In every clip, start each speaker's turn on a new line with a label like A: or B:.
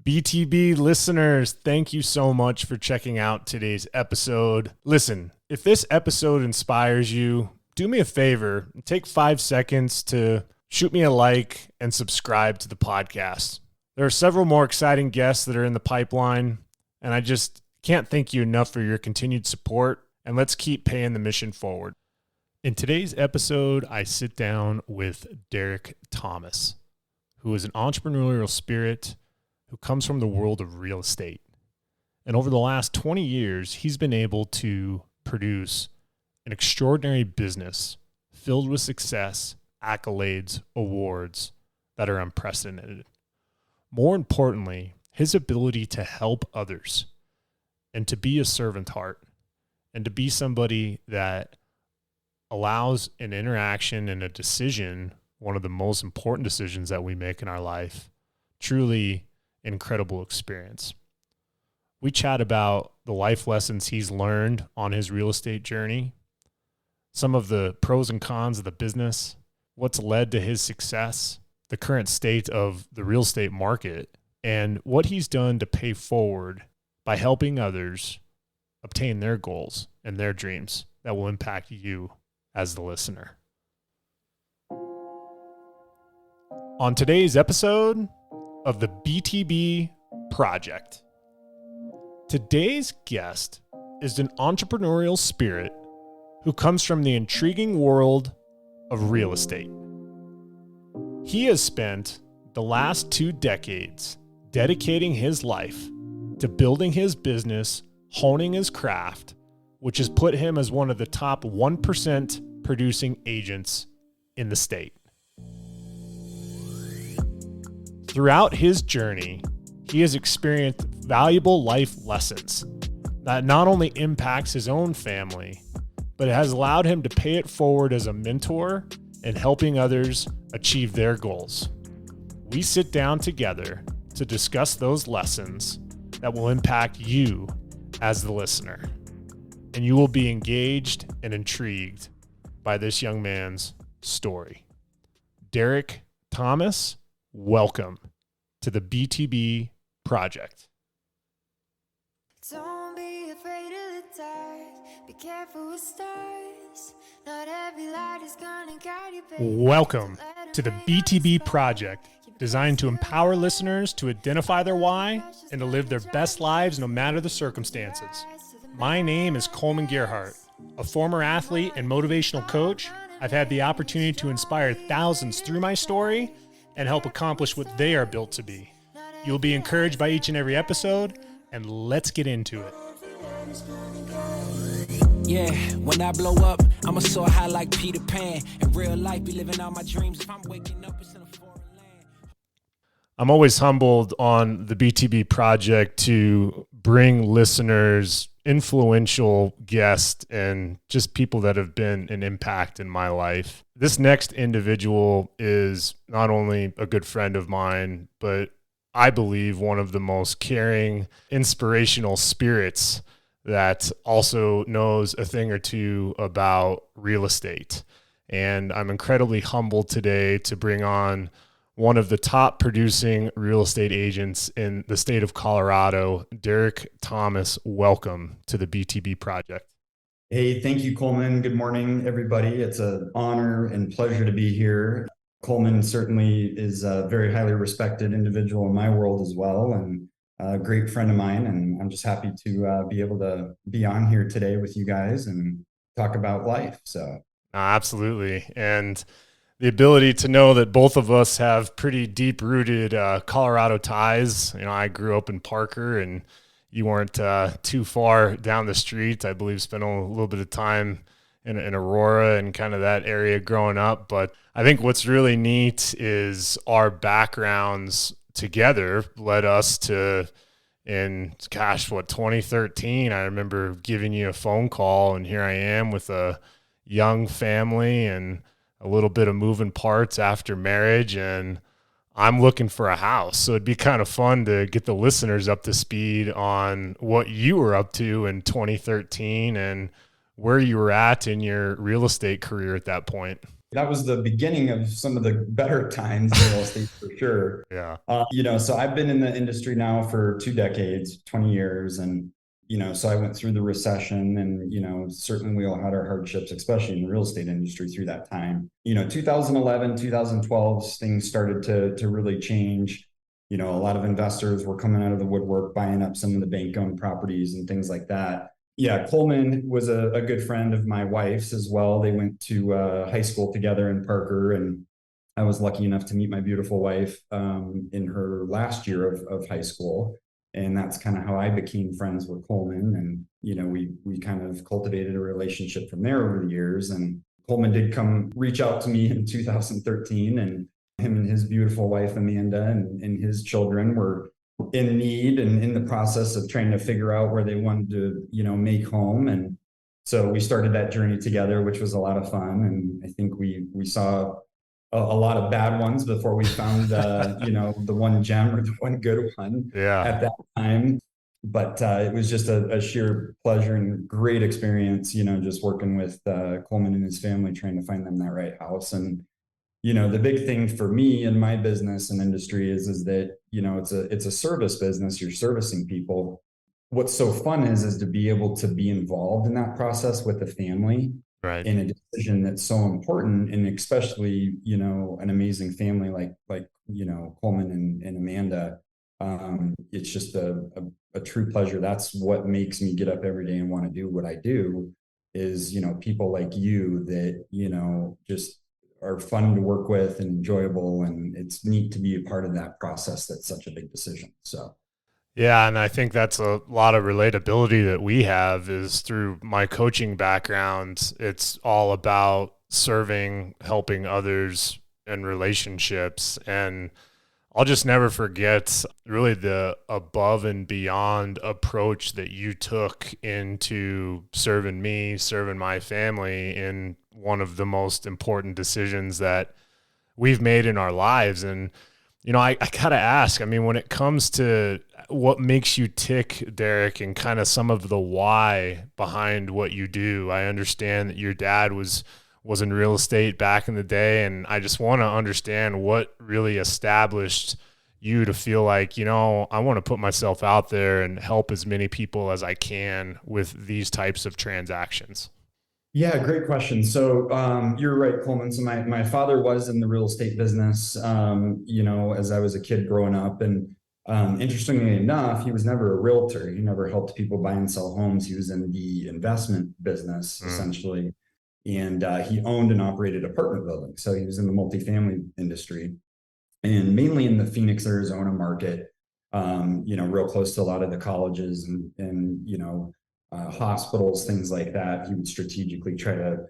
A: BTB listeners, thank you so much for checking out today's episode. Listen, if this episode inspires you, do me a favor, take 5 seconds to shoot me a like and subscribe to the podcast. There are several more exciting guests that are in the pipeline, and I just can't thank you enough for your continued support, and let's keep paying the mission forward. In today's episode, I sit down with Derek Thomas, who is an entrepreneurial spirit who comes from the world of real estate. And over the last 20 years, he's been able to produce an extraordinary business filled with success, accolades, awards that are unprecedented. More importantly, his ability to help others and to be a servant heart and to be somebody that allows an interaction and a decision, one of the most important decisions that we make in our life, truly incredible experience. We chat about the life lessons he's learned on his real estate journey, some of the pros and cons of the business, what's led to his success, the current state of the real estate market, and what he's done to pay forward by helping others obtain their goals and their dreams that will impact you as the listener. On today's episode of the BTB Project, today's guest is an entrepreneurial spirit who comes from the intriguing world of real estate. He has spent the last 2 decades dedicating his life to building his business, honing his craft, which has put him as one of the top 1% producing agents in the state. Throughout his journey, he has experienced valuable life lessons that not only impacts his own family, but it has allowed him to pay it forward as a mentor and helping others achieve their goals. We sit down together to discuss those lessons that will impact you as the listener, and you will be engaged and intrigued by this young man's story. Derek Thomas, welcome to the BTB Project.
B: Don't be afraid of the dark. Be careful with stars. Not every light is gonna guide you, baby.
A: Welcome to the BTB Project, designed to empower listeners to identify their why and to live their best lives no matter the circumstances. My name is Coleman Gerhardt, a former athlete and motivational coach. I've had the opportunity to inspire thousands through my story and help accomplish what they are built to be. You'll be encouraged by each and every episode, and let's get into it.
C: Yeah, when I blow up, I'ma soar high like Peter Pan. In real life, be living out my dreams. If I'm waking up, it's in a foreign land.
A: I'm always humbled on the BTB Project to bring listeners influential guests and just people that have been an impact in my life. This next individual is not only a good friend of mine, but I believe one of the most caring, inspirational spirits that also knows a thing or two about real estate. And I'm incredibly humbled today to bring on one of the top producing real estate agents in the state of Colorado, Derek Thomas. Welcome to the BTB Project.
D: Hey, thank you, Coleman. Good morning, everybody. It's an honor and pleasure to be here. Coleman certainly is a very highly respected individual in my world as well, and a great friend of mine. And I'm just happy to be able to be on here today with you guys and talk about life. So,
A: absolutely. And the ability to know that both of us have pretty deep-rooted Colorado ties. You know, I grew up in Parker, and you weren't too far down the street. I believe spent a little bit of time in Aurora and kind of that area growing up. But I think what's really neat is our backgrounds together led us to, in 2013, I remember giving you a phone call, and here I am with a young family and a little bit of moving parts after marriage, and I'm looking for a house. So it'd be kind of fun to get the listeners up to speed on what you were up to in 2013 and where you were at in your real estate career at that point.
D: that was the beginning of some of the better times in real estate for sure.
A: Yeah.
D: So I've been in the industry now for 2 decades, 20 years. And, so I went through the recession and, certainly we all had our hardships, especially in the real estate industry through that time. 2011, 2012, things started to really change. A lot of investors were coming out of the woodwork, buying up some of the bank-owned properties and things like that. Yeah, Coleman was a good friend of my wife's as well. They went to high school together in Parker, and I was lucky enough to meet my beautiful wife in her last year of high school. And that's kind of how I became friends with Coleman. And, we kind of cultivated a relationship from there over the years. And Coleman did come reach out to me in 2013, and him and his beautiful wife, Amanda, and his children were in need and in the process of trying to figure out where they wanted to, make home. And so we started that journey together, which was a lot of fun. And I think we saw a lot of bad ones before we found, the one gem or the one good one at that time. But it was just a sheer pleasure and great experience, just working with Coleman and his family, trying to find them that right house. And the big thing for me in my business and industry is that, it's a service business. You're servicing people. What's so fun is to be able to be involved in that process with the family,
A: Right.
D: in a decision that's so important. And especially, an amazing family like Coleman and Amanda. It's just a true pleasure. That's what makes me get up every day and want to do what I do is, people like you that, just are fun to work with and enjoyable. And it's neat to be a part of that process. That's such a big decision. So.
A: Yeah, and I think that's a lot of relatability that we have is through my coaching background. It's all about serving, helping others and relationships. And I'll just never forget really the above and beyond approach that you took into serving me, serving my family in one of the most important decisions that we've made in our lives. And I gotta ask, I mean, when it comes to what makes you tick, Derek, and kind of some of the why behind what you do, I understand that your dad was in real estate back in the day, and I just want to understand what really established you to feel like, I want to put myself out there and help as many people as I can with these types of transactions.
D: Yeah, great question. So you're right, Coleman. So my father was in the real estate business, as I was a kid growing up. And interestingly enough, he was never a realtor. He never helped people buy and sell homes. He was in the investment business, essentially. And he owned and operated apartment buildings. So he was in the multifamily industry and mainly in the Phoenix, Arizona market, real close to a lot of the colleges and hospitals, things like that. He would strategically try to,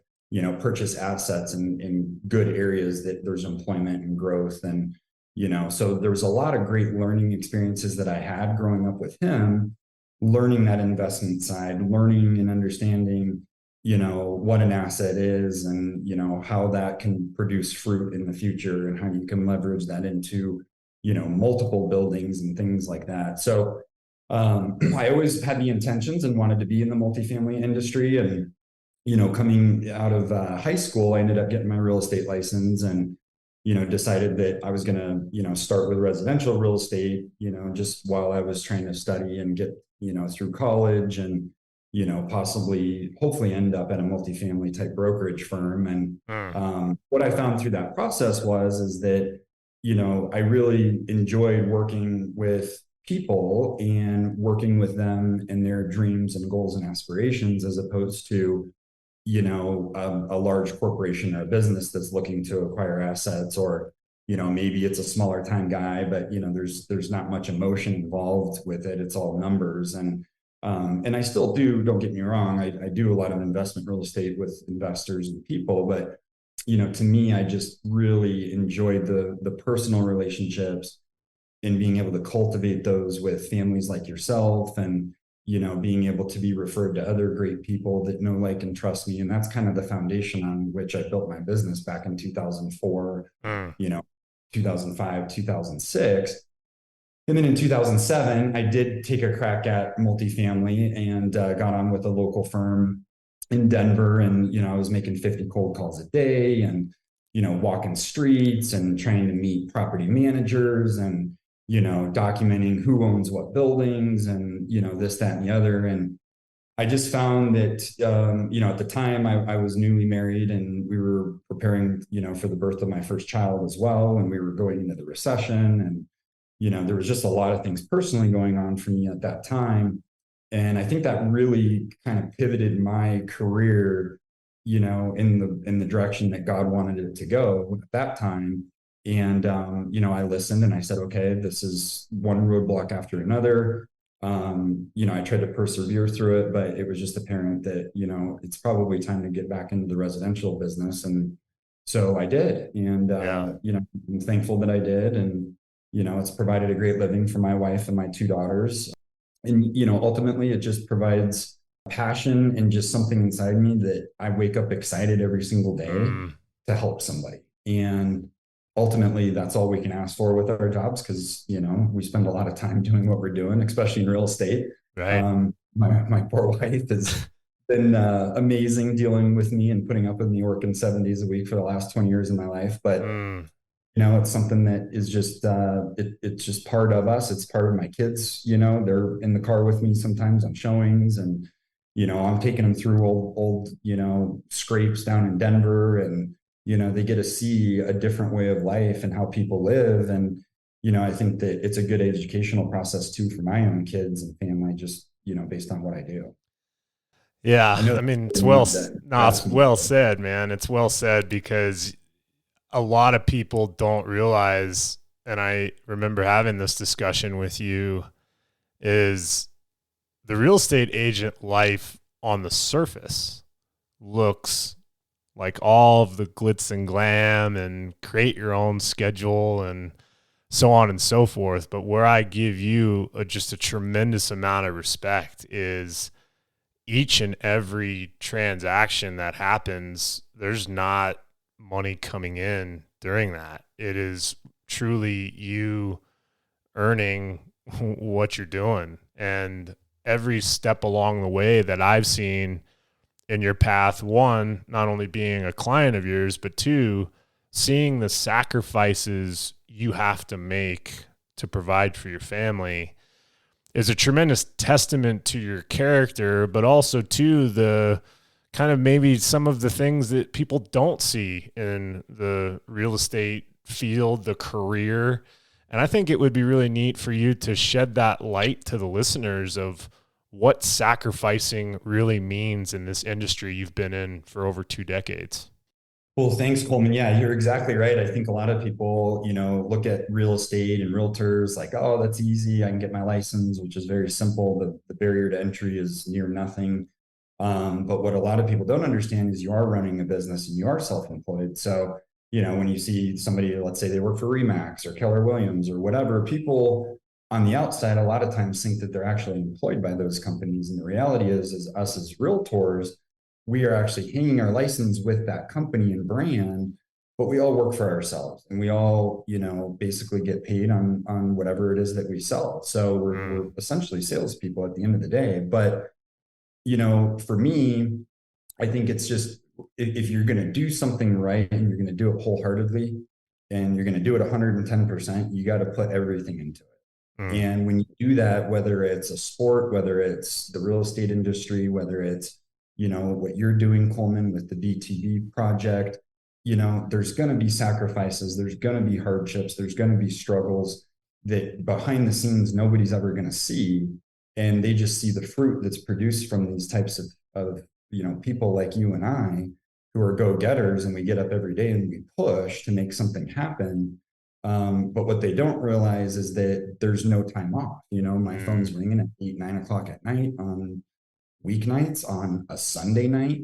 D: purchase assets in good areas that there's employment and growth. And, so there was a lot of great learning experiences that I had growing up with him, learning that investment side, learning and understanding, what an asset is and, how that can produce fruit in the future and how you can leverage that into, multiple buildings and things like that. So I always had the intentions and wanted to be in the multifamily industry. And, coming out of high school, I ended up getting my real estate license and, decided that I was going to, start with residential real estate, just while I was trying to study and get, through college and, hopefully end up at a multifamily type brokerage firm. And what I found through that process is that, I really enjoyed working with people and working with them and their dreams and goals and aspirations, as opposed to, a large corporation or a business that's looking to acquire assets, or, maybe it's a smaller time guy, but, there's not much emotion involved with it. It's all numbers. And I still do, don't get me wrong. I do a lot of investment real estate with investors and people, but, to me, I just really enjoyed the personal relationships and being able to cultivate those with families like yourself and, being able to be referred to other great people that know, like, and trust me. And that's kind of the foundation on which I built my business back in 2004, 2005, 2006. And then in 2007, I did take a crack at multifamily and got on with a local firm in Denver. And, I was making 50 cold calls a day and, walking streets and trying to meet property managers and, documenting who owns what buildings and, this, that, and the other. And I just found that, at the time I was newly married and we were preparing, for the birth of my first child as well. And we were going into the recession and, there was just a lot of things personally going on for me at that time. And I think that really kind of pivoted my career, in the direction that God wanted it to go at that time. And, I listened and I said, okay, this is one roadblock after another. I tried to persevere through it, but it was just apparent that, it's probably time to get back into the residential business. And so I did. And,
A: Yeah.
D: I'm thankful that I did. And, it's provided a great living for my wife and my two daughters. And, ultimately it just provides passion and just something inside me that I wake up excited every single day
A: Mm,
D: to help somebody. And ultimately that's all we can ask for with our jobs because we spend a lot of time doing what we're doing, especially in real estate.
A: right.
D: My poor wife has been amazing dealing with me and putting up with me working 7 days a week for the last 20 years of my life, but
A: Mm,
D: it's something that is just it's just part of us. It's part of my kids. They're in the car with me sometimes on showings, and I'm taking them through old scrapes down in Denver, and they get to see a different way of life and how people live. And I think that it's a good educational process too for my own kids and family, just based on what I do.
A: yeah.
D: I know
A: I mean,
D: you wanted to
A: it's
D: ask me.
A: well said, man. It's well said because a lot of people don't realize, and I remember having this discussion with you, is the real estate agent life on the surface looks like all of the glitz and glam and create your own schedule and so on and so forth. But where I give you just a tremendous amount of respect is each and every transaction that happens, there's not money coming in during that. It is truly you earning what you're doing. And every step along the way that I've seen in your path, one, not only being a client of yours, but two, seeing the sacrifices you have to make to provide for your family is a tremendous testament to your character, but also to the kind of maybe some of the things that people don't see in the real estate field, the career. And I think it would be really neat for you to shed that light to the listeners of what sacrificing really means in this industry you've been in for over 2 decades.
D: Well, thanks, Coleman. Yeah, you're exactly right. I think a lot of people, look at real estate and realtors like, oh, that's easy. I can get my license, which is very simple. The barrier to entry is near nothing. But what a lot of people don't understand is you are running a business and you are self-employed. So, when you see somebody, let's say they work for Remax or Keller Williams or whatever, people on the outside a lot of times think that they're actually employed by those companies. And the reality is us as realtors, we are actually hanging our license with that company and brand, but we all work for ourselves and we all, basically get paid on whatever it is that we sell. So we're essentially salespeople at the end of the day. But, for me, I think it's just, if you're going to do something right and you're going to do it wholeheartedly and you're going to do it 110%, you got to put everything into it.
A: Mm,
D: And when you do that, whether it's a sport, whether it's the real estate industry, whether it's what you're doing, Coleman, with the BTB project, there's going to be sacrifices, there's going to be hardships, there's going to be struggles that behind the scenes nobody's ever going to see, and they just see the fruit that's produced from these types of people like you and I who are go-getters, and we get up every day and we push to make something happen. But what they don't realize is that there's no time off. My phone's ringing at 8, 9 o'clock at night on weeknights. On a Sunday night,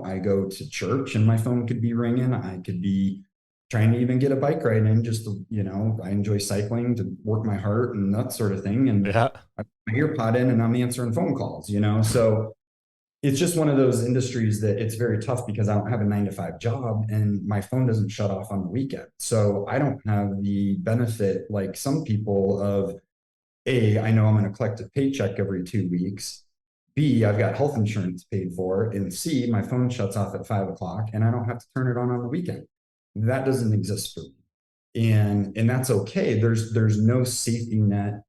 D: I go to church and my phone could be ringing. I could be trying to even get a bike ride in, just to, I enjoy cycling to work my heart and that sort of thing. And
A: yeah.
D: I put my ear pod in and I'm answering phone calls, so it's just one of those industries that it's very tough because I don't have a 9 to 5 job and my phone doesn't shut off on the weekend. So I don't have the benefit like some people of A, I know I'm going to collect a paycheck every 2 weeks. B, I've got health insurance paid for. And C, my phone shuts off at 5 o'clock and I don't have to turn it on the weekend. That doesn't exist for me. And that's okay. There's no safety net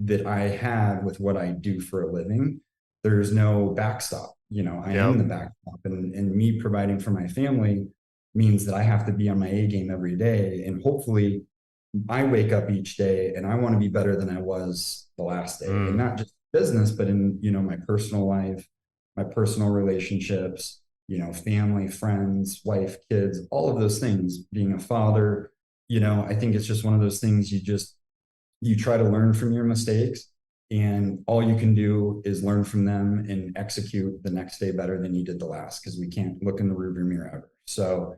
D: that I have with what I do for a living. There's no backstop. I am
A: Yep.
D: the backstop, and me providing for my family means that I have to be on my A game every day. And hopefully I wake up each day and I want to be better than I was the last day, and
A: Mm,
D: not just business, but in, my personal life, my personal relationships, family, friends, wife, kids, all of those things, being a father. I think it's just one of those things you try to learn from your mistakes, and all you can do is learn from them and execute the next day better than you did the last, because we can't look in the rearview mirror ever. So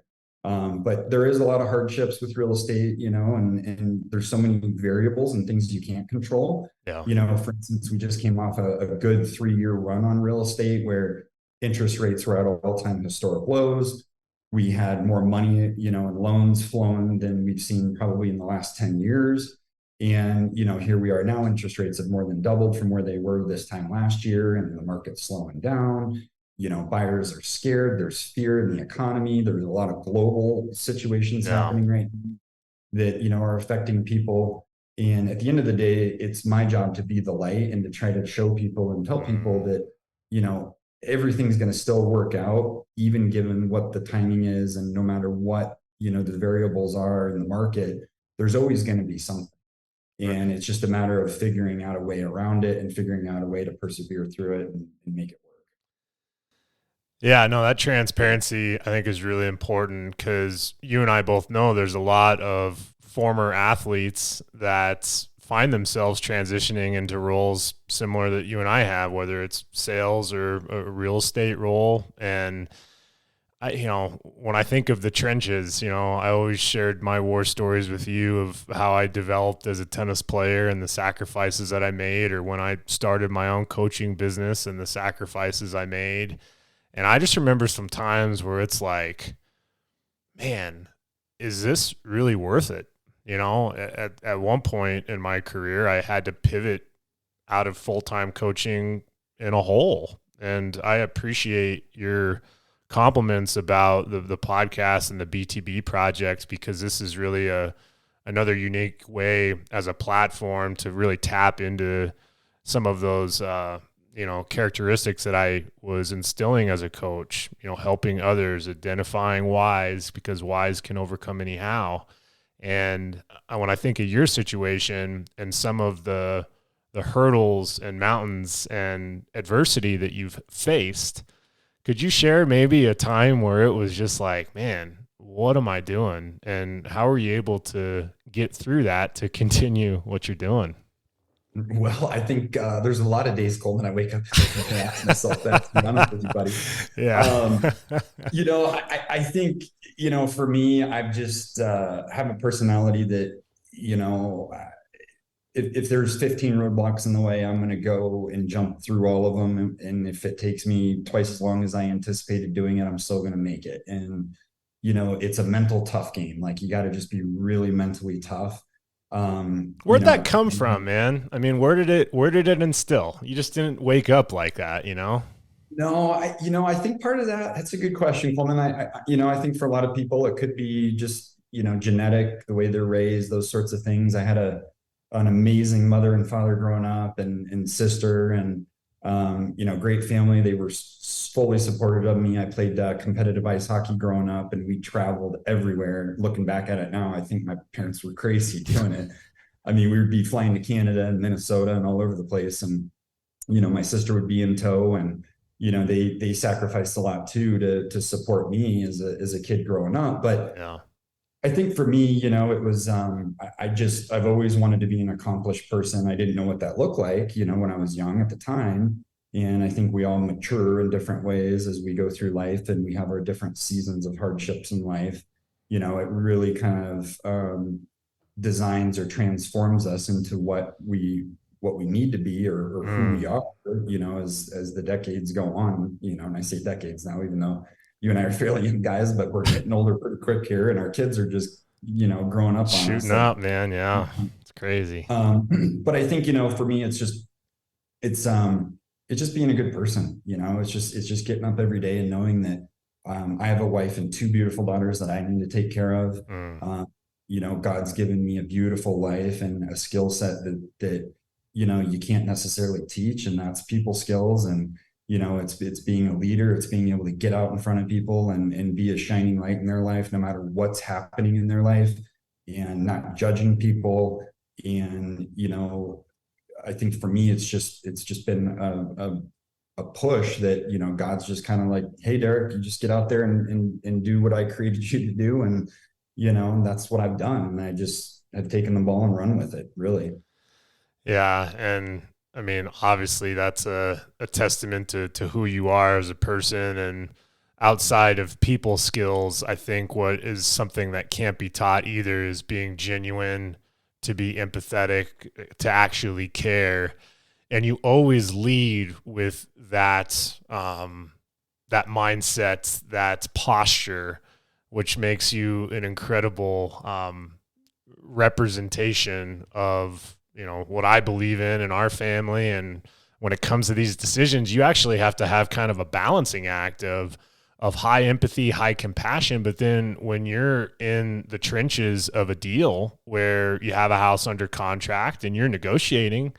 D: but there is a lot of hardships with real estate, and there's so many variables and things you can't control.
A: yeah.
D: For instance, we just came off a good 3-year run on real estate where interest rates were at all-time historic lows. We had more money, in loans flowing than we've seen probably in the last 10 years. And, here we are now, interest rates have more than doubled from where they were this time last year, and the market's slowing down. Buyers are scared. There's fear in the economy. There's a lot of global situations
A: Yeah.
D: happening right now that, are affecting people. And at the end of the day, it's my job to be the light and to try to show people and tell people
A: Mm,
D: that, everything's going to still work out, even given what the timing is. And no matter what, the variables are in the market, there's always going to be something.
A: right.
D: And it's just a matter of figuring out a way around it and figuring out a way to persevere through it and make it work.
A: Yeah, no, that transparency I think is really important because you and I both know there's a lot of former athletes that find themselves transitioning into roles similar that you and I have, whether it's sales or a real estate role. And when I think of the trenches, I always shared my war stories with you of how I developed as a tennis player and the sacrifices that I made, or when I started my own coaching business and the sacrifices I made. And I just remember some times where it's like, man, is this really worth it? At one point in my career, I had to pivot out of full-time coaching in a hole. And I appreciate your compliments about the podcast and the BTB projects, because this is really another unique way as a platform to really tap into some of those characteristics that I was instilling as a coach, helping others, identifying whys, because whys can overcome any how. And when I think of your situation and some of the hurdles and mountains and adversity that you've faced, could you share maybe a time where it was just like, man, what am I doing? And how are you able to get through that to continue what you're doing?
D: Well, I think there's a lot of days, Coleman, I wake up and I ask myself that, to be honest with you, buddy.
A: Yeah.
D: Um, I think, for me, I've just have a personality that, if there's 15 roadblocks in the way, I'm going to go and jump through all of them. And if it takes me twice as long as I anticipated doing it, I'm still going to make it. And, it's a mental tough game. Like, you got to just be really mentally tough.
A: Where'd that come from, man? I mean, where did it instill? You just didn't wake up like that,
D: No, I think part of that's a good question, Coleman. I think for a lot of people, it could be just, genetic, the way they're raised, those sorts of things. I had an amazing mother and father growing up, and sister, and, great family. They were fully supportive of me. I played competitive ice hockey growing up, and we traveled everywhere. Looking back at it now, I think my parents were crazy doing it. I mean, we would be flying to Canada and Minnesota and all over the place. And, my sister would be in tow, and, they sacrificed a lot too to support me as a kid growing up. But
A: Yeah.
D: I think for me, it was I've always wanted to be an accomplished person. I didn't know what that looked like, when I was young at the time. And I think we all mature in different ways as we go through life, and we have our different seasons of hardships in life. It really kind of designs or transforms us into what we need to be, or who we
A: Mm,
D: are, as the decades go on, and I say decades now, even though you and I are fairly young guys, but we're getting older pretty quick here, and our kids are just, growing up on us.
A: shooting
D: Like,
A: up, man. Yeah. It's crazy.
D: but I think, for me, it's it's just being a good person. It's just getting up every day and knowing that I have a wife and two beautiful daughters that I need to take care of.
A: Mm.
D: God's given me a beautiful life and a skill set that you can't necessarily teach, and that's people skills. And it's being a leader, it's being able to get out in front of people and be a shining light in their life, no matter what's happening in their life, and not judging people. And I think for me, it's just been a push that God's just kind of like, hey Derek, you just get out there and do what I created you to do. And that's what I've done. And I just have taken the ball and run with it, really.
A: Yeah. And I mean, obviously that's a testament to who you are as a person. And outside of people skills, I think what is something that can't be taught either is being genuine, to be empathetic, to actually care. And you always lead with that mindset, that posture, which makes you an incredible representation of what I believe in our family. And when it comes to these decisions, you actually have to have kind of a balancing act of high empathy, high compassion. But then when you're in the trenches of a deal where you have a house under contract and you're negotiating,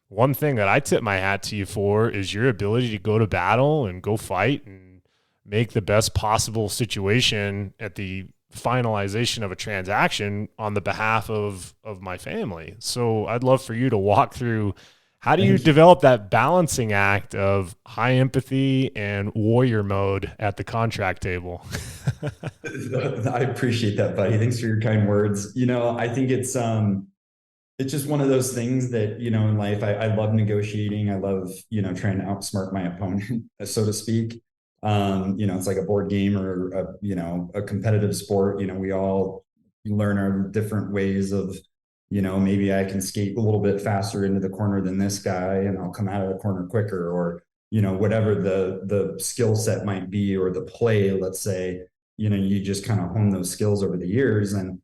A: one thing that I tip my hat to you for is your ability to go to battle and go fight and make the best possible situation at the finalization of a transaction on the behalf of my family. So I'd love for you to walk through, how do you develop that balancing act of high empathy and warrior mode at the contract table?
D: I appreciate that, buddy. Thanks for your kind words. I think it's just one of those things that, in life, I love negotiating. I love, trying to outsmart my opponent, so to speak. It's like a board game or a competitive sport. We all learn our different ways of, maybe I can skate a little bit faster into the corner than this guy and I'll come out of the corner quicker, or, whatever the skill set might be, or the play, let's say, you just kind of hone those skills over the years. And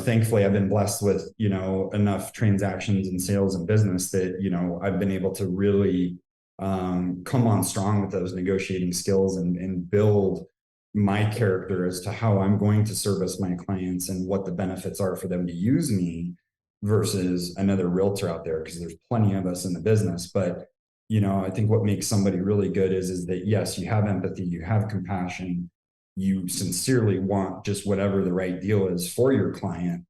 D: thankfully I've been blessed with, enough transactions and sales and business that, I've been able to really come on strong with those negotiating skills and build my character as to how I'm going to service my clients and what the benefits are for them to use me versus another realtor out there, because there's plenty of us in the business. But, I think what makes somebody really good is that, yes, you have empathy, you have compassion, you sincerely want just whatever the right deal is for your client.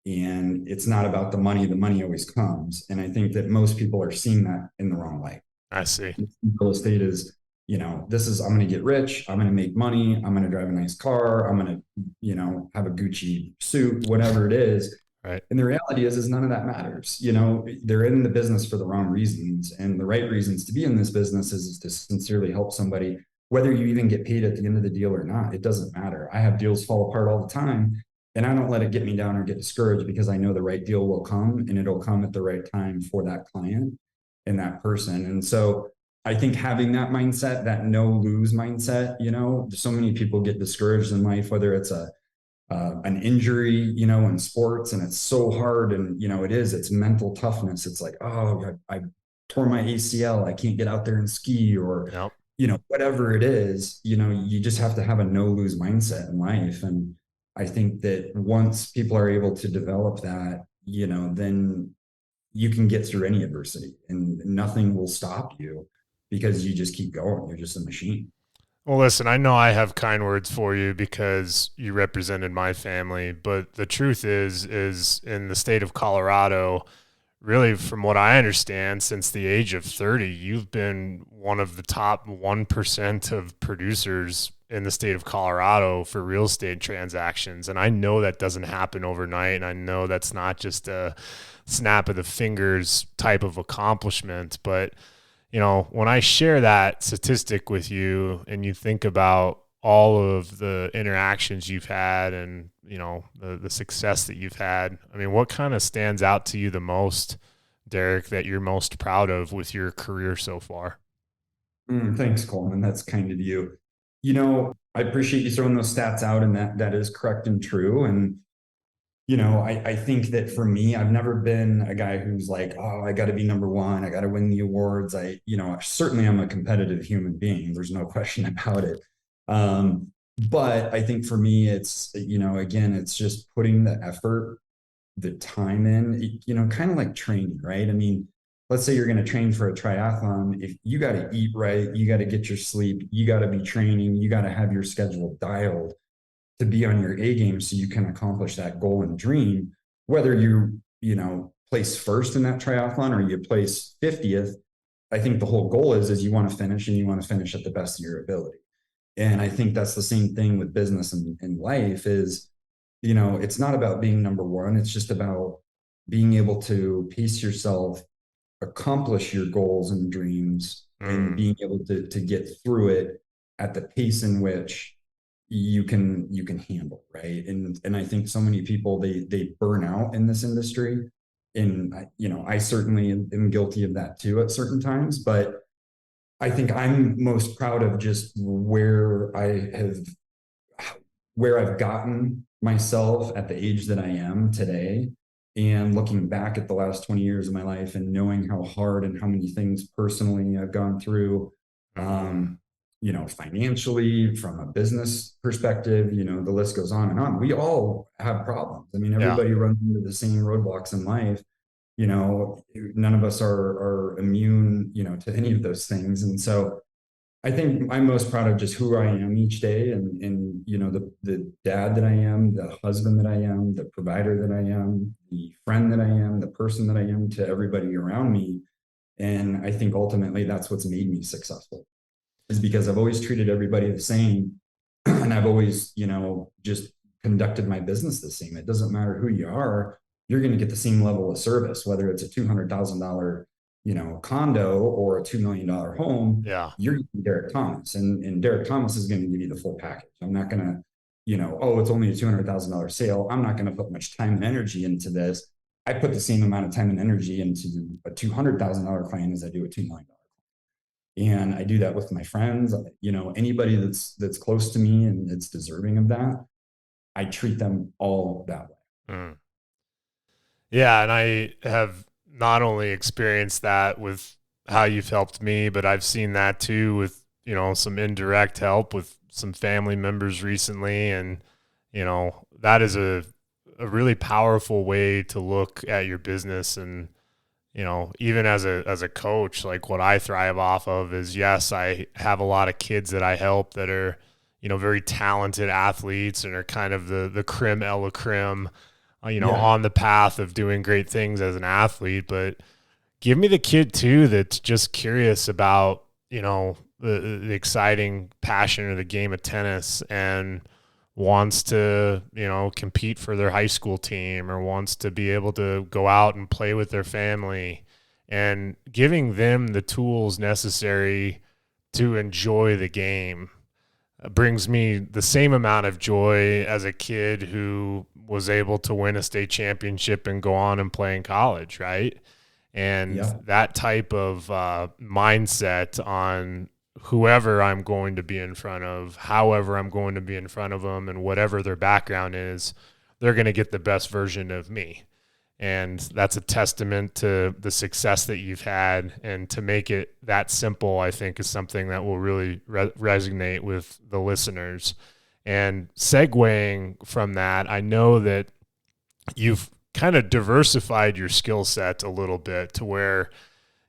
D: And it's not about the money always comes. And I think that most people are seeing that in the wrong light.
A: I see.
D: Real estate is, I'm going to get rich, I'm going to make money, I'm going to drive a nice car, I'm going to, have a Gucci suit, whatever it is.
A: Right.
D: And the reality is none of that matters. They're in the business for the wrong reasons. And the right reasons to be in this business is to sincerely help somebody, whether you even get paid at the end of the deal or not. It doesn't matter. I have deals fall apart all the time, and I don't let it get me down or get discouraged, because I know the right deal will come, and it'll come at the right time for that client and that person. And so I think having that mindset, that no lose mindset, so many people get discouraged in life, whether it's an injury, in sports, and it's so hard. And, it's mental toughness. It's like, oh, I tore my ACL, I can't get out there and ski, or,
A: Yep.
D: Whatever it is, you just have to have a no lose mindset in life. And I think that once people are able to develop that, then you can get through any adversity and nothing will stop you, because you just keep going. You're just a machine.
A: Well, listen, I know I have kind words for you because you represented my family, but the truth is in the state of Colorado, really, from what I understand, since the age of 30, you've been one of the top 1% of producers in the state of Colorado for real estate transactions. And I know that doesn't happen overnight. And I know that's not just a snap of the fingers type of accomplishment, but when I share that statistic with you and you think about all of the interactions you've had and, the success that you've had, I mean, what kind of stands out to you the most, Derek, that you're most proud of with your career so far?
D: Thanks, Coleman. That's kind of you. I appreciate you throwing those stats out, and that is correct and true. And I think that for me, I've never been a guy who's like, oh, I got to be number one, I got to win the awards. Certainly I'm a competitive human being. There's no question about it. But I think for me, it's, again, it's just putting the effort, the time in, kind of like training, right? I mean, let's say you're going to train for a triathlon. If you got to eat right, you got to get your sleep, you got to be training, you got to have your schedule dialed to be on your A game so you can accomplish that goal and dream. Whether you place first in that triathlon or you place 50th, I think the whole goal is you want to finish, and you want to finish at the best of your ability. And I think that's the same thing with business and life is, it's not about being number one. It's just about being able to pace yourself, accomplish your goals and dreams, and being able to get through it at the pace in which you can handle, right? And I think so many people, they burn out in this industry. And I certainly am guilty of that too at certain times, but I think I'm most proud of just where I've gotten myself at the age that I am today, and looking back at the last 20 years of my life and knowing how hard and how many things personally I've gone through, um, financially, from a business perspective, the list goes on and on. We all have problems. I mean,
A: Yeah.
D: everybody runs into the same roadblocks in life. None of us are immune, to any of those things. And so I think I'm most proud of just who I am each day, and the dad that I am, the husband that I am, the provider that I am, the friend that I am, the person that I am to everybody around me. And I think ultimately that's what's made me successful, is because I've always treated everybody the same. And I've always, just conducted my business the same. It doesn't matter who you are, you're going to get the same level of service, whether it's a $200,000, condo or a $2 million home.
A: Yeah.
D: You're Derek Thomas, and Derek Thomas is going to give you the full package. I'm not going to, oh, it's only a $200,000 sale. I'm not going to put much time and energy into this. I put the same amount of time and energy into a $200,000 client as I do a $2 million. And I do that with my friends, anybody that's close to me and it's deserving of that. I treat them all that way.
A: Mm. Yeah, and I have not only experienced that with how you've helped me, but I've seen that too with, some indirect help with some family members recently. And, that is a really powerful way to look at your business. And, even as a coach, like what I thrive off of is, yes, I have a lot of kids that I help that are, very talented athletes and are kind of the creme de la creme, on the path of doing great things as an athlete. But give me the kid too that's just curious about, the exciting passion of the game of tennis and wants to, compete for their high school team, or wants to be able to go out and play with their family, and giving them the tools necessary to enjoy the game brings me the same amount of joy as a kid who was able to win a state championship and go on and play in college, right? And that type of mindset on whoever I'm going to be in front of, however I'm going to be in front of them, and whatever their background is, they're going to get the best version of me. And that's a testament to the success that you've had. And to make it that simple, I think, is something that will really resonate with the listeners. And segueing from that, I know that you've kind of diversified your skill set a little bit to where,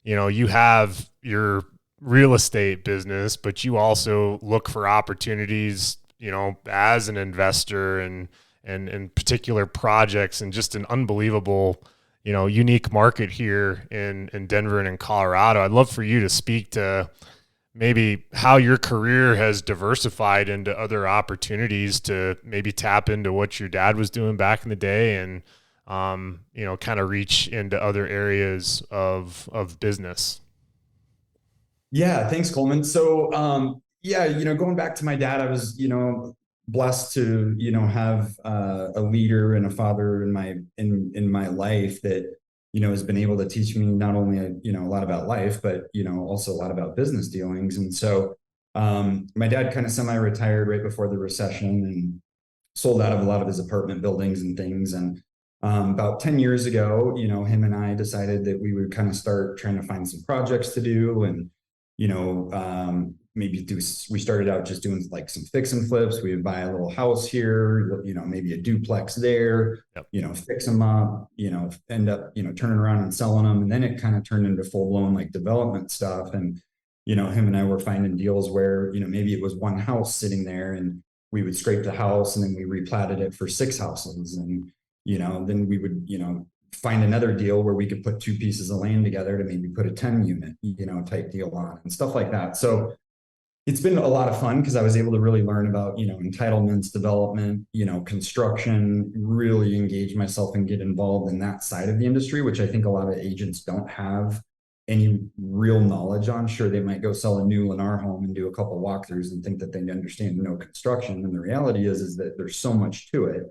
A: you have your real estate business, but you also look for opportunities, as an investor and particular projects, and just an unbelievable, unique market here in Denver and in Colorado. I'd love for you to speak to maybe how your career has diversified into other opportunities to maybe tap into what your dad was doing back in the day, and, kind of reach into other areas of business.
D: Yeah, thanks, Coleman. So, going back to my dad, I was, blessed to, have a leader and a father in my life that, has been able to teach me not only, a lot about life, but, also a lot about business dealings. And so, my dad kind of semi-retired right before the recession and sold out of a lot of his apartment buildings and things. And about 10 years ago, him and I decided that we would kind of start trying to find some projects to do. And we started out just doing like some fix and flips. We would buy a little house here, maybe a duplex there,
A: Yep.
D: fix them up, end up, turning around and selling them. And then it kind of turned into full blown like development stuff. And, him and I were finding deals where, maybe it was one house sitting there and we would scrape the house and then we replatted it for 6 houses. And, then we would, find another deal where we could put 2 pieces of land together to maybe put a 10 unit, type deal on and stuff like that. So it's been a lot of fun because I was able to really learn about, entitlements, development, construction, really engage myself and get involved in that side of the industry, which I think a lot of agents don't have any real knowledge on. Sure, they might go sell a new Lennar home and do a couple walkthroughs and think that they understand construction. And the reality is that there's so much to it.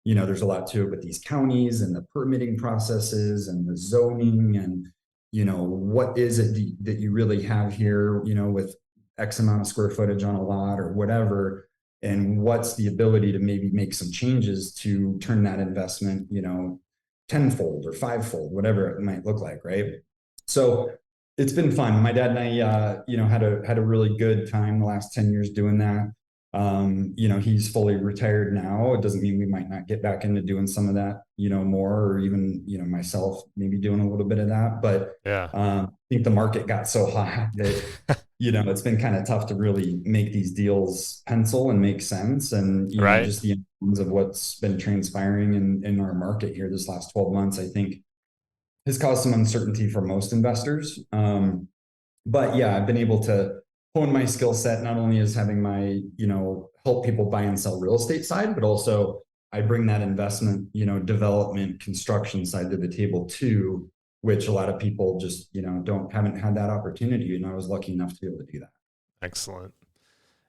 D: There's a lot to it with these counties and the permitting processes and the zoning and, what is it that you really have here, with X amount of square footage on a lot or whatever, and what's the ability to maybe make some changes to turn that investment, tenfold or fivefold, whatever it might look like, right? So it's been fun. My dad and I, had a really good time the last 10 years doing that. He's fully retired now. It doesn't mean we might not get back into doing some of that, more, or even, myself maybe doing a little bit of that. But
A: Yeah.
D: I think the market got so hot that, it's been kind of tough to really make these deals pencil and make sense. And,
A: Right.
D: just the influence of what's been transpiring in our market here this last 12 months, I think has caused some uncertainty for most investors. But yeah, I've been able to hone my skill set, not only as having my, help people buy and sell real estate side, but also I bring that investment, development, construction side to the table too, which a lot of people just, haven't had that opportunity. And I was lucky enough to be able to do that.
A: Excellent.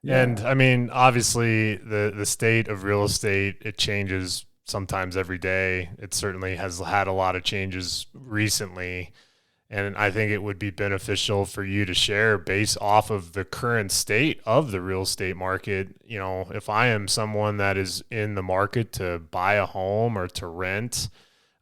D: Yeah.
A: And I mean, obviously the state of real estate, it changes sometimes every day. It certainly has had a lot of changes recently. And I think it would be beneficial for you to share based off of the current state of the real estate market. If I am someone that is in the market to buy a home or to rent,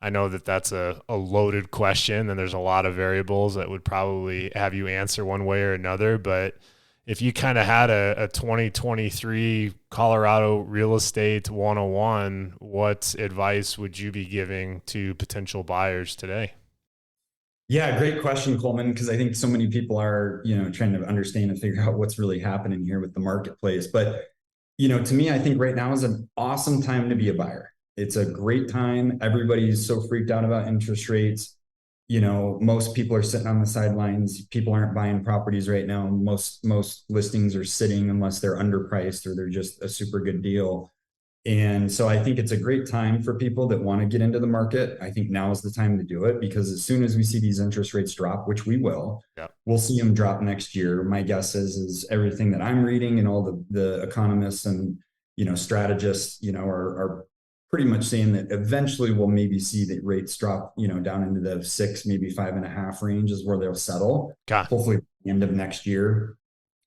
A: I know that that's a loaded question and there's a lot of variables that would probably have you answer one way or another. But if you kind of had a 2023 Colorado real estate 101, what advice would you be giving to potential buyers today?
D: Yeah, great question, Coleman, because I think so many people are, trying to understand and figure out what's really happening here with the marketplace. But, to me, I think right now is an awesome time to be a buyer. It's a great time. Everybody's so freaked out about interest rates. Most people are sitting on the sidelines. People aren't buying properties right now. Most listings are sitting unless they're underpriced or they're just a super good deal. And so I think it's a great time for people that want to get into the market. I think now is the time to do it because as soon as we see these interest rates drop, which we will, we'll see them drop next year. My guess is everything that I'm reading and all the economists and, strategists, are pretty much saying that eventually we'll maybe see the rates drop, down into the 6, maybe 5.5 range is where they'll settle. Hopefully at the end of next year.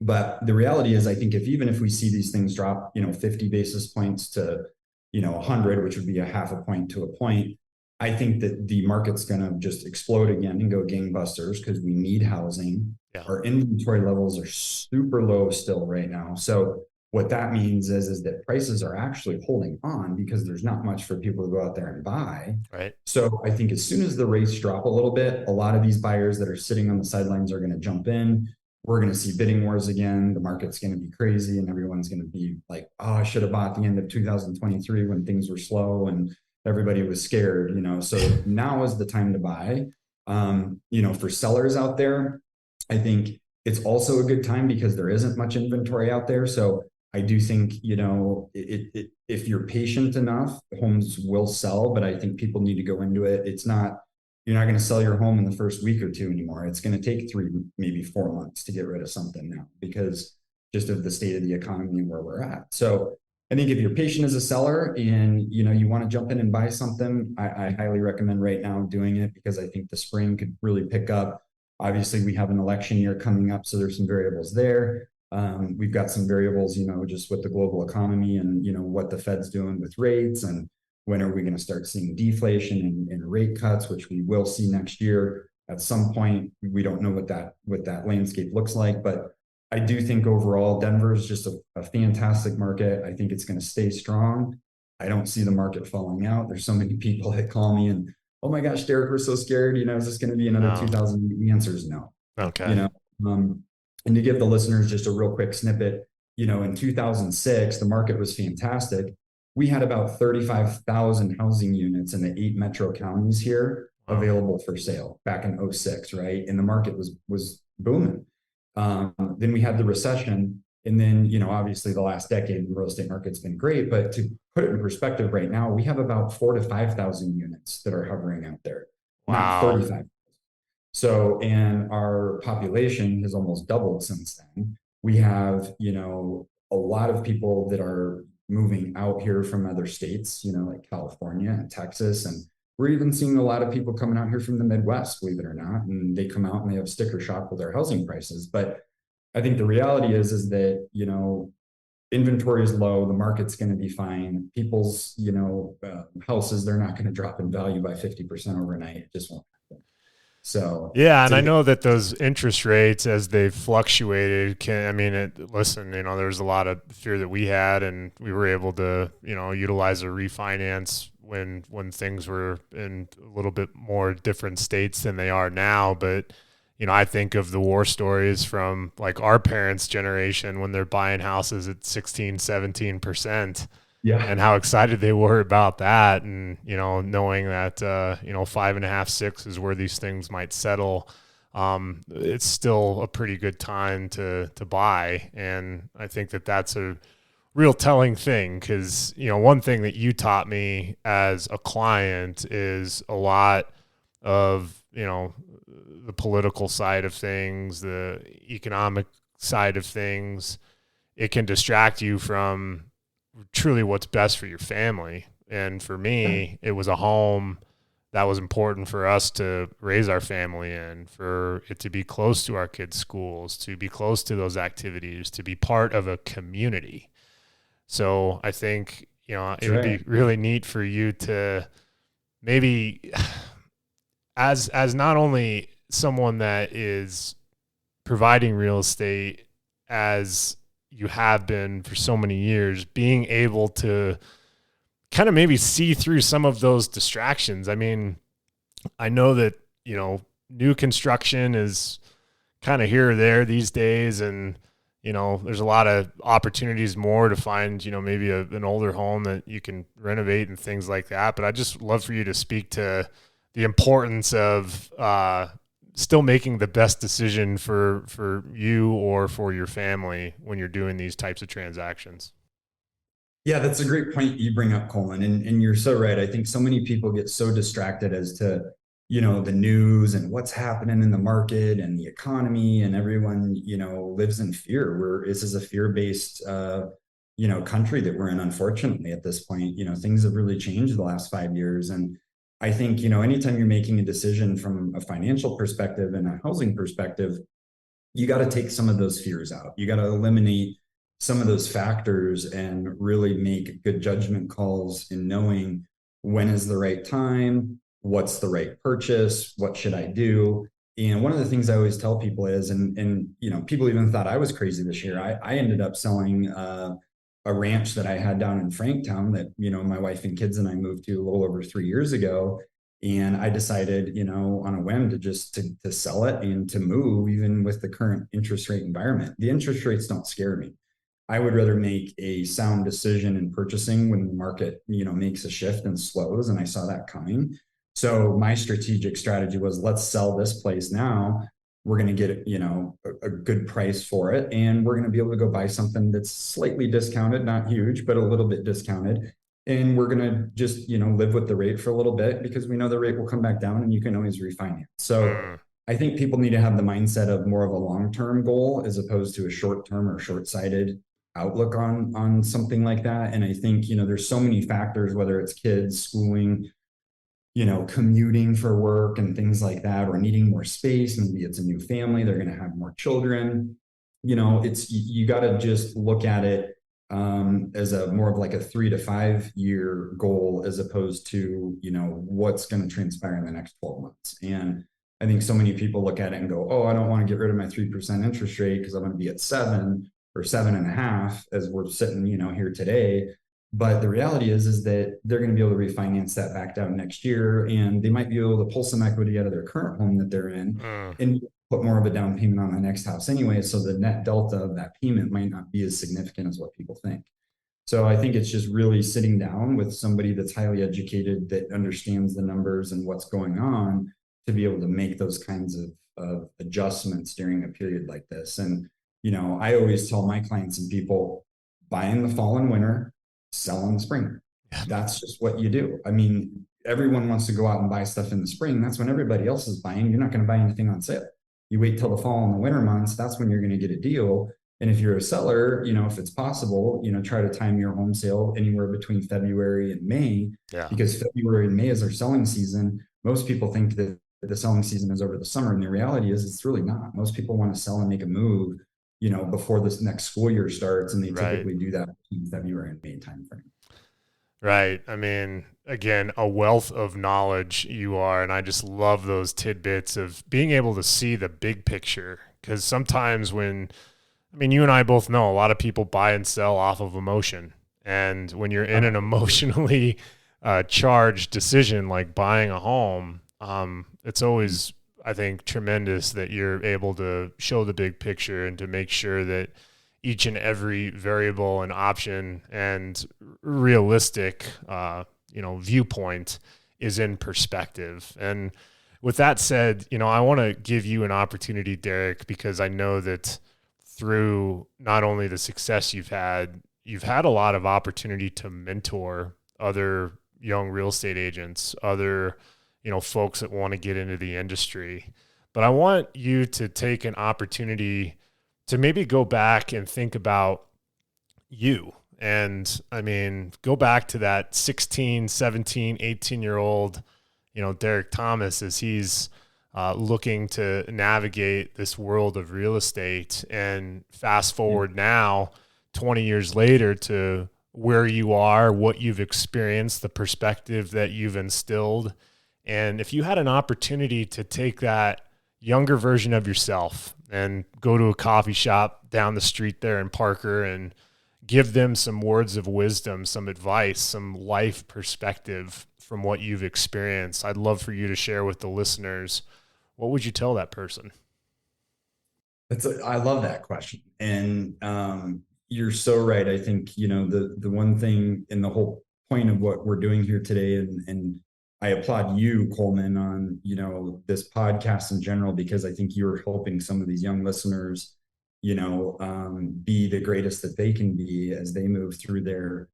D: But the reality is, I think even if we see these things drop, 50 basis points to, 100, which would be a half a point to a point, I think that the market's going to just explode again and go gangbusters because we need housing. Yeah. Our inventory levels are super low still right now. So what that means is that prices are actually holding on because there's not much for people to go out there and buy.
A: Right.
D: So I think as soon as the rates drop a little bit, a lot of these buyers that are sitting on the sidelines are going to jump in. We're going to see bidding wars again. The market's going to be crazy and everyone's going to be like, oh, I should have bought the end of 2023 when things were slow and everybody was scared, So now is the time to buy. For sellers out there, I think it's also a good time because there isn't much inventory out there. So I do think, if you're patient enough, homes will sell, but I think people need to go into it. You're not going to sell your home in the first week or two anymore. It's going to take 3, maybe 4 months to get rid of something now because just of the state of the economy and where we're at. So I think if you're patient as a seller and, you want to jump in and buy something, I highly recommend right now doing it because I think the spring could really pick up. Obviously we have an election year coming up, so there's some variables there. We've got some variables, just with the global economy and, what the Fed's doing with rates and when are we going to start seeing deflation and rate cuts, which we will see next year at some point. We don't know what that landscape looks like, but I do think overall Denver is just a fantastic market. I think it's going to stay strong. I don't see the market falling out. There's so many people that call me and, oh my gosh, Derek, we're so scared. Is this going to be another
A: No.
D: 2000? The answer is no. You
A: Okay.
D: know, um, and to give the listeners just a real quick snippet, in 2006, the market was fantastic. We had about 35,000 housing units in the 8 metro counties here
A: Wow.
D: available for sale back in '06, right? And the market was booming. Then we had the recession. And then, obviously the last decade, the real estate market's been great. But to put it in perspective right now, we have about 4 to 5,000 units that are hovering out there, not
A: Wow.
D: 35. So, and our population has almost doubled since then. We have, a lot of people that are moving out here from other states, like California and Texas. And we're even seeing a lot of people coming out here from the Midwest, believe it or not. And they come out and they have sticker shock with their housing prices. But I think the reality is that, inventory is low, the market's going to be fine. People's, houses, they're not going to drop in value by 50% overnight. It just won't happen. So,
A: Yeah, and I know that those interest rates, as they've fluctuated, listen, there's a lot of fear that we had, and we were able to, utilize a refinance when things were in a little bit more different states than they are now. But, I think of the war stories from like our parents' generation when they're buying houses at 16, 17%.
D: yeah,
A: And how excited they were about that. And, knowing that, 5.5, 6 is where these things might settle. It's still a pretty good time to buy. And I think that that's a real telling thing. Cause one thing that you taught me as a client is a lot of, the political side of things, the economic side of things. It can distract you from truly what's best for your family. And for me, it was a home that was important for us to raise our family in, for it to be close to our kids' schools, to be close to those activities, to be part of a community. So I think, it would be really neat for you to maybe as not only someone that is providing real estate as you have been for so many years, being able to kind of maybe see through some of those distractions. I mean, I know that, new construction is kind of here or there these days. And, there's a lot of opportunities more to find, maybe an older home that you can renovate and things like that. But I just love for you to speak to the importance of, still making the best decision for you or for your family when you're doing these types of transactions.
D: Yeah, that's a great point you bring up, Coleman. And you're so right. I think so many people get so distracted as to, the news and what's happening in the market and the economy, and everyone, lives in fear. This is a fear-based, country that we're in, unfortunately, at this point. Things have really changed the last 5 years. And I think, anytime you're making a decision from a financial perspective and a housing perspective, you got to take some of those fears out. You got to eliminate some of those factors and really make good judgment calls in knowing when is the right time, what's the right purchase, what should I do. And one of the things I always tell people is, and people even thought I was crazy this year. I ended up selling a ranch that I had down in Franktown that, my wife and kids and I moved to a little over 3 years ago. And I decided, on a whim to sell it and to move, even with the current interest rate environment. The interest rates don't scare me. I would rather make a sound decision in purchasing when the market, makes a shift and slows. And I saw that coming. So my strategic strategy was, let's sell this place now. We're going to get, a good price for it. And we're going to be able to go buy something that's slightly discounted, not huge, but a little bit discounted. And we're going to just, live with the rate for a little bit, because we know the rate will come back down and you can always refinance. So I think people need to have the mindset of more of a long-term goal as opposed to a short-term or short-sighted outlook on something like that. And I think, there's so many factors, whether it's kids, schooling, commuting for work and things like that, or needing more space. Maybe it's a new family, they're going to have more children. You got to just look at it as a more of like a 3 to 5 year goal, as opposed to, what's going to transpire in the next 12 months. And I think so many people look at it and go, oh, I don't want to get rid of my 3% interest rate because I'm going to be at 7 or 7.5 as we're sitting, here today. But the reality is that they're going to be able to refinance that back down next year, and they might be able to pull some equity out of their current home that they're in and put more of a down payment on the next house anyway. So the net delta of that payment might not be as significant as what people think. So I think it's just really sitting down with somebody that's highly educated, that understands the numbers and what's going on, to be able to make those kinds of adjustments during a period like this. And, I always tell my clients and people, buy in the fall and winter, sell in the spring. That's just what you do. I mean, everyone wants to go out and buy stuff in the spring. That's when everybody else is buying. You're not going to buy anything on sale. You wait till the fall and the winter months. That's when you're going to get a deal. And if you're a seller, if it's possible, try to time your home sale anywhere between February and May, because February and May is our selling season. Most people think that the selling season is over the summer. And the reality is it's really not. Most people want to sell and make a move, before this next school year starts. And they typically do that in February and May timeframe.
A: Right. I mean, again, a wealth of knowledge you are. And I just love those tidbits of being able to see the big picture. Because sometimes you and I both know a lot of people buy and sell off of emotion. And when you're in an emotionally charged decision like buying a home, it's always, I think, tremendous that you're able to show the big picture and to make sure that each and every variable and option and realistic, viewpoint is in perspective. And with that said, I want to give you an opportunity, Derek, because I know that through not only the success you've had a lot of opportunity to mentor other young real estate agents, other, folks that want to get into the industry. But I want you to take an opportunity to maybe go back and think about you. And go back to that 16, 17, 18-year-old, Derek Thomas, as he's looking to navigate this world of real estate, and fast forward now 20 years later to where you are, what you've experienced, the perspective that you've instilled. And if you had an opportunity to take that younger version of yourself and go to a coffee shop down the street there in Parker and give them some words of wisdom, some advice, some life perspective from what you've experienced, I'd love for you to share with the listeners. What would you tell that person?
D: I love that question. And you're so right. I think, the one thing in the whole point of what we're doing here today, and I applaud you, Coleman, on, this podcast in general, because I think you're helping some of these young listeners, be the greatest that they can be as they move through their,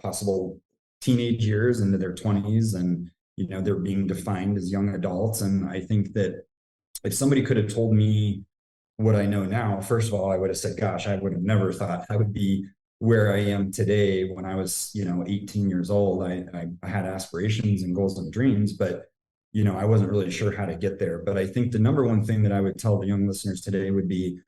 D: possible teenage years into their 20s, and, they're being defined as young adults. And I think that if somebody could have told me what I know now, first of all, I would have said, gosh, I would have never thought I would be where I am today. When I was, 18 years old, I had aspirations and goals and dreams, but, I wasn't really sure how to get there. But I think the number one thing that I would tell the young listeners today would be,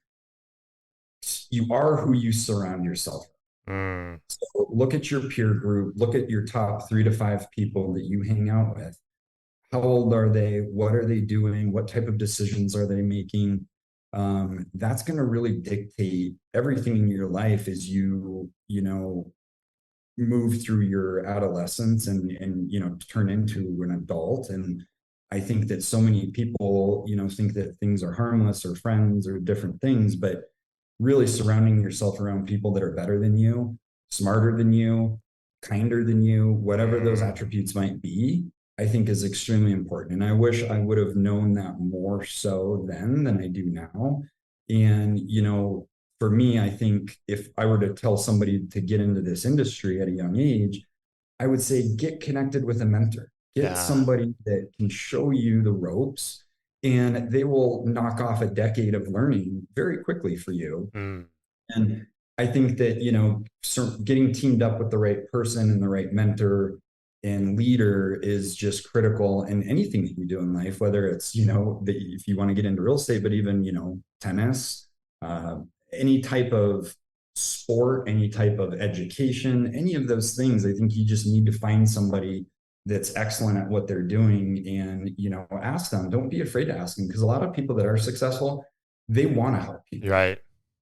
D: you are who you surround yourself with. So look at your peer group, look at your top 3 to 5 people that you hang out with. How old are they? What are they doing? What type of decisions are they making? That's going to really dictate everything in your life as you move through your adolescence and turn into an adult. And I think that so many people, think that things are harmless or friends or different things, but really surrounding yourself around people that are better than you, smarter than you, kinder than you, whatever those attributes might be, I think is extremely important. And I wish I would have known that more so then than I do now. And, for me, I think if I were to tell somebody to get into this industry at a young age, I would say, get connected with a mentor, get somebody that can show you the ropes, and they will knock off a decade of learning very quickly for you. And I think that, getting teamed up with the right person and the right mentor and leader is just critical in anything that you do in life, whether it's, if you want to get into real estate, but even, tennis, any type of sport, any type of education, any of those things. I think you just need to find somebody that's excellent at what they're doing, and, ask them. Don't be afraid to ask them, because a lot of people that are successful, they want to help
A: You're
D: people.
A: right.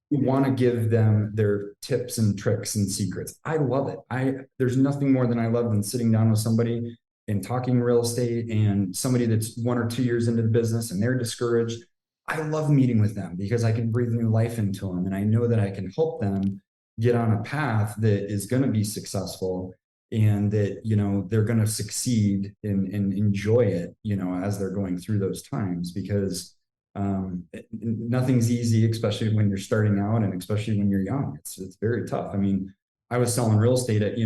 D: You want to give them their tips and tricks and secrets. I love it. There's nothing more than I love than sitting down with somebody and talking real estate, and somebody that's 1 or 2 years into the business and they're discouraged. I love meeting with them because I can breathe new life into them, and I know that I can help them get on a path that is going to be successful, and that, they're going to succeed and enjoy it, as they're going through those times, because nothing's easy, especially when you're starting out, and especially when you're young. It's very tough. I mean, I was selling real estate at,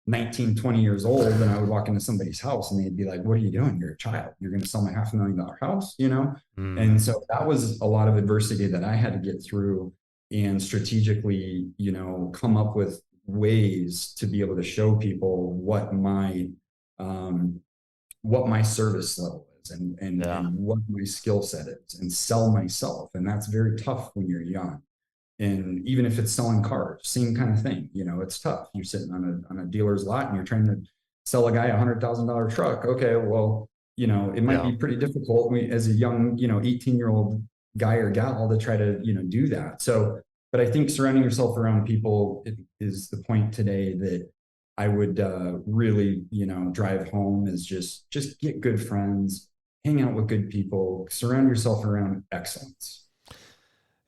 D: 19, 20 years old, and I would walk into somebody's house and they'd be like, "What are you doing? You're a child. You're going to sell my $500,000 house?" And so that was a lot of adversity that I had to get through, and strategically, come up with ways to be able to show people what my service level is, and what my skill set is, and sell myself. And that's very tough when you're young. And even if it's selling cars, same kind of thing. It's tough. You're sitting on a dealer's lot and you're trying to sell a guy $100,000 truck. Okay, well, it might be pretty difficult as a young, 18-year-old guy or gal to try to, do that. So, but I think surrounding yourself around people is the point today that I would really, drive home, is just get good friends, hang out with good people, surround yourself around excellence.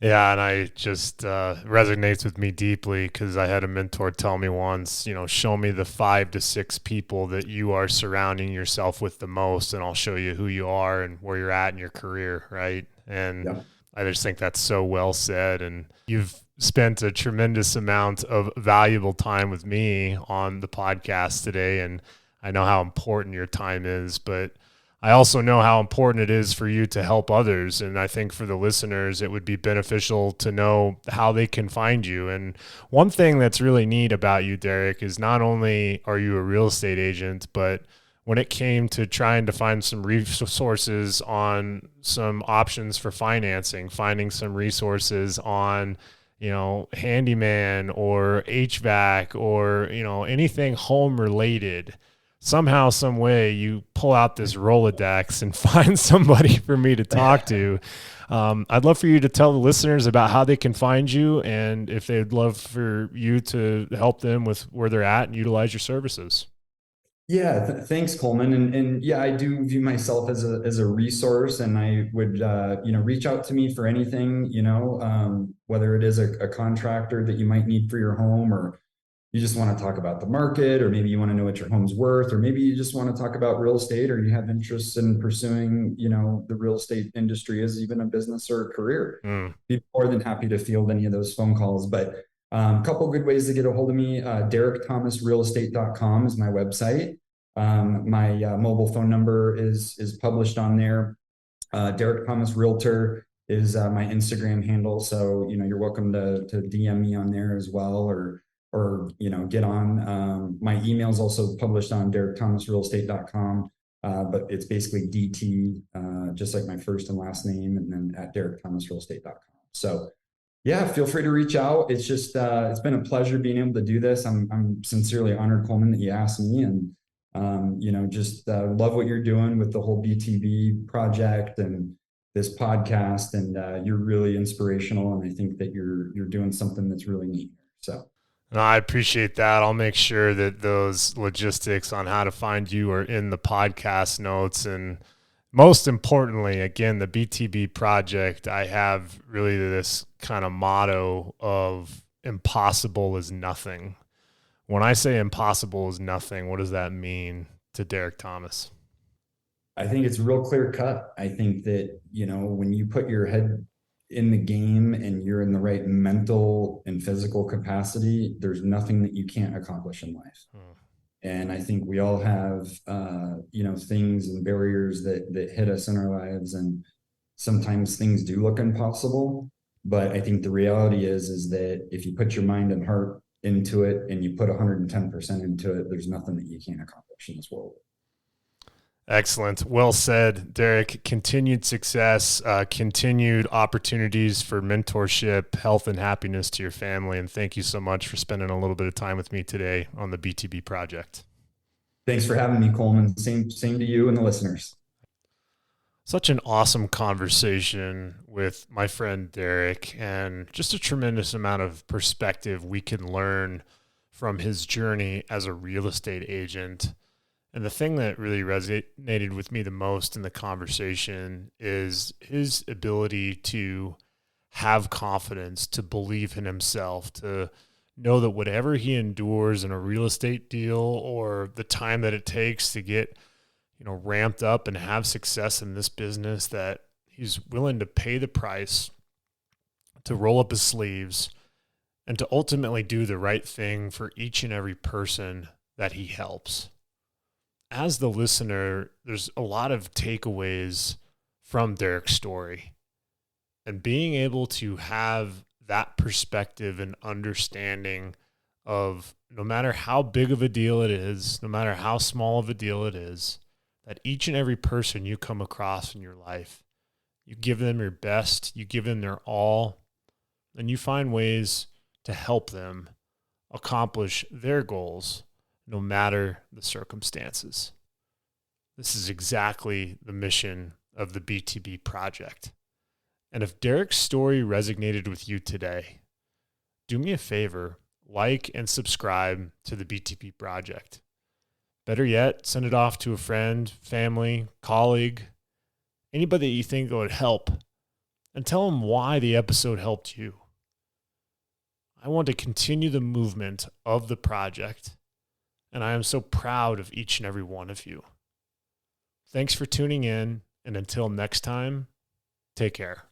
A: Yeah, and I just resonates with me deeply, because I had a mentor tell me once, show me the 5 to 6 people that you are surrounding yourself with the most, and I'll show you who you are and where you're at in your career, right? And
D: Yeah.
A: I just think that's so well said. And you've spent a tremendous amount of valuable time with me on the podcast today, and I know how important your time is, but I also know how important it is for you to help others. And I think for the listeners, it would be beneficial to know how they can find you. And one thing that's really neat about you, Derek, is not only are you a real estate agent, but when it came to trying to find some resources on some options for financing, finding some resources on, handyman or HVAC or, anything home related, somehow, some way, you pull out this Rolodex and find somebody for me to talk to. I'd love for you to tell the listeners about how they can find you, and if they'd love for you to help them with where they're at and utilize your services.
D: Yeah, thanks, Coleman. And yeah, I do view myself as a resource, and I would reach out to me for anything, whether it is a contractor that you might need for your home, or you just want to talk about the market, or maybe you want to know what your home's worth, or maybe you just want to talk about real estate, or you have interest in pursuing, the real estate industry as even a business or a career. Be more than happy to field any of those phone calls. But a couple of good ways to get a hold of me. DerekThomasRealEstate.com is my website. My mobile phone number is published on there. Derek Thomas Realtor is my Instagram handle. So, you're welcome to DM me on there as well, or get on. My email is also published on DerekThomasRealEstate.com, but it's basically DT, just like my first and last name, and then at DerekThomasRealEstate.com. So yeah, feel free to reach out. It's just it's been a pleasure being able to do this. I'm sincerely honored, Coleman, that you asked me, and just love what you're doing with the whole BTB project and this podcast, and you're really inspirational, and I think that you're doing something that's really neat. So.
A: No, I appreciate that. I'll make sure that those logistics on how to find you are in the podcast notes. And most importantly, again, the BTB project, I have really this kind of motto of impossible is nothing. When I say impossible is nothing, what does that mean to Derek Thomas?
D: I think it's real clear cut. I think that, when you put your head in the game and you're in the right mental and physical capacity, there's nothing that you can't accomplish in life. And I think we all have, things and barriers that hit us in our lives. And sometimes things do look impossible, but I think the reality is that if you put your mind and heart into it, and you put 110% into it, there's nothing that you can't accomplish in this world.
A: Excellent. Well said, Derek. Continued success, continued opportunities for mentorship, health, and happiness to your family. And thank you so much for spending a little bit of time with me today on the BTB project.
D: Thanks for having me, Coleman. Same to you and the listeners.
A: Such an awesome conversation with my friend Derek, and just a tremendous amount of perspective we can learn from his journey as a real estate agent. And the thing that really resonated with me the most in the conversation is his ability to have confidence, to believe in himself, to know that whatever he endures in a real estate deal or the time that it takes to get, ramped up and have success in this business, that he's willing to pay the price, to roll up his sleeves, and to ultimately do the right thing for each and every person that he helps. As the listener, there's a lot of takeaways from Derek's story. And being able to have that perspective and understanding of no matter how big of a deal it is, no matter how small of a deal it is, that each and every person you come across in your life, you give them your best, you give them their all, and you find ways to help them accomplish their goals no matter the circumstances. This is exactly the mission of the BTB project. And if Derek's story resonated with you today, do me a favor, like and subscribe to the BTB project. Better yet, send it off to a friend, family, colleague, anybody that you think would help, and tell them why the episode helped you. I want to continue the movement of the project, and I am so proud of each and every one of you. Thanks for tuning in, and until next time, take care.